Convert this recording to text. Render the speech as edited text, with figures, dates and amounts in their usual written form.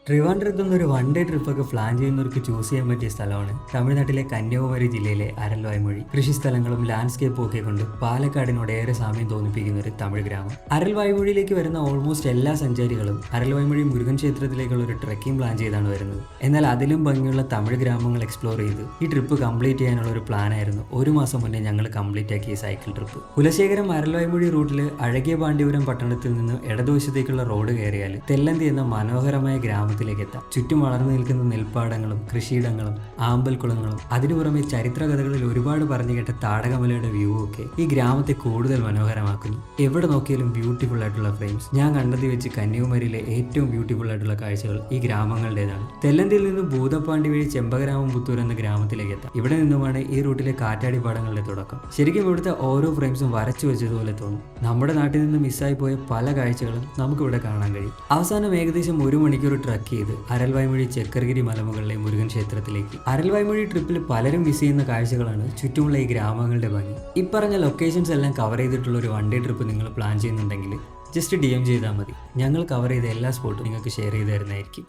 ട്രിവാൻഡ്രത്ത് നിന്നൊരു one day ട്രിപ്പൊക്കെ പ്ലാൻ ചെയ്യുന്നവർക്ക് ചൂസ് ചെയ്യാൻ പറ്റിയ സ്ഥലമാണ് തമിഴ്നാട്ടിലെ കന്യാകുമാരി ജില്ലയിലെ അരൽവായ്മൊഴി. കൃഷിസ്ഥലങ്ങളും ലാൻഡ്സ്കേപ്പും ഒക്കെ കൊണ്ട് പാലക്കാടിനോട് ഏറെ സാമ്യം തോന്നിപ്പിക്കുന്ന ഒരു തമിഴ് ഗ്രാമം. അരൽവായ്മൊഴിയിലേക്ക് വരുന്ന ഓൾമോസ്റ്റ് എല്ലാ സഞ്ചാരികളും അരൽവായ്മൊഴി മുരുകൻ ക്ഷേത്രത്തിലേക്കുള്ള ഒരു ട്രെക്കിംഗ് പ്ലാൻ ചെയ്താണ് വരുന്നത്. എന്നാൽ അതിലും ഭംഗിയുള്ള തമിഴ് ഗ്രാമങ്ങൾ എക്സ്പ്ലോർ ചെയ്ത് ഈ ട്രിപ്പ് കംപ്ലീറ്റ് ചെയ്യാനുള്ള ഒരു പ്ലാനായിരുന്നു ഒരു മാസം മുന്നേ ഞങ്ങൾ കംപ്ലീറ്റ് ആക്കിയ സൈക്കിൾ ട്രിപ്പ്. കുലശേഖരം അരൽവായ്മൊഴി റൂട്ടിൽ അഴകിയ പാണ്ഡ്യപുരം പട്ടണത്തിൽ നിന്ന് ഇടതുവശത്തേക്കുള്ള റോഡ് കയറിയാൽ തെല്ലന്തി എന്ന മനോഹരമായ ഗ്രാമത്തിലേക്ക് എത്താം. ചുറ്റും വളർന്നു നിൽക്കുന്ന നെൽപ്പാടങ്ങളും കൃഷിയിടങ്ങളും ആമ്പൽക്കുളങ്ങളും അതിനു പുറമെ ചരിത്ര കഥകളിൽ ഒരുപാട് പറഞ്ഞു കേട്ട താടകമലയുടെ വ്യൂ ഒക്കെ ഈ ഗ്രാമത്തെ കൂടുതൽ മനോഹരമാക്കുന്നു. എവിടെ നോക്കിയാലും ബ്യൂട്ടിഫുൾ ആയിട്ടുള്ള ഫ്രെയിംസ്. ഞാൻ കണ്ടതി വെച്ച് കന്യാകുമാരിയിലെ ഏറ്റവും ബ്യൂട്ടിഫുൾ ആയിട്ടുള്ള കാഴ്ചകൾ ഈ ഗ്രാമങ്ങളുടേതാണ്. തെല്ലന്തിയിൽ നിന്ന് ഭൂതപ്പാണ്ടി വഴി ചെമ്പഗ്രാമം പുത്തൂർ എന്ന ഗ്രാമത്തിലേക്ക് എത്താം. ഇവിടെ നിന്നുമാണ് ഈ റൂട്ടിലെ കാറ്റാടി പാടങ്ങളുടെ തുടക്കം. ശരിക്കും ഇവിടുത്തെ ഓരോ ഫ്രെയിംസും വരച്ചു വെച്ചതുപോലെ തോന്നും. നമ്മുടെ നാട്ടിൽ നിന്ന് മിസ്സായി പോയ പല കാഴ്ചകളും നമുക്കിവിടെ കാണാൻ കഴിയും. അവസാനം ഏകദേശം 1 മണിക്കൂർ ട്രക്ക് ചെയ്ത് അരൽവായ്മൊഴി ചക്കരഗിരി മലമുകളിലെ മുരുകൻ ക്ഷേത്രത്തിലേക്ക്. അരൽവായ്മൊഴി ട്രിപ്പിൽ പലരും മിസ് ചെയ്യുന്ന കാഴ്ചകളാണ് ചുറ്റുമുള്ള ഈ ഗ്രാമങ്ങളുടെ ഭംഗി. ഇപ്പറഞ്ഞ ലൊക്കേഷൻസ് എല്ലാം കവർ ചെയ്തിട്ടുള്ള ഒരു വൺ ഡേ ട്രിപ്പ് നിങ്ങൾ പ്ലാൻ ചെയ്യുന്നുണ്ടെങ്കിൽ ജസ്റ്റ് DM ചെയ്താൽ മതി. ഞങ്ങൾ കവർ ചെയ്ത എല്ലാ സ്പോട്ടും നിങ്ങൾക്ക് ഷെയർ ചെയ്ത് തരുന്നതായിരിക്കും.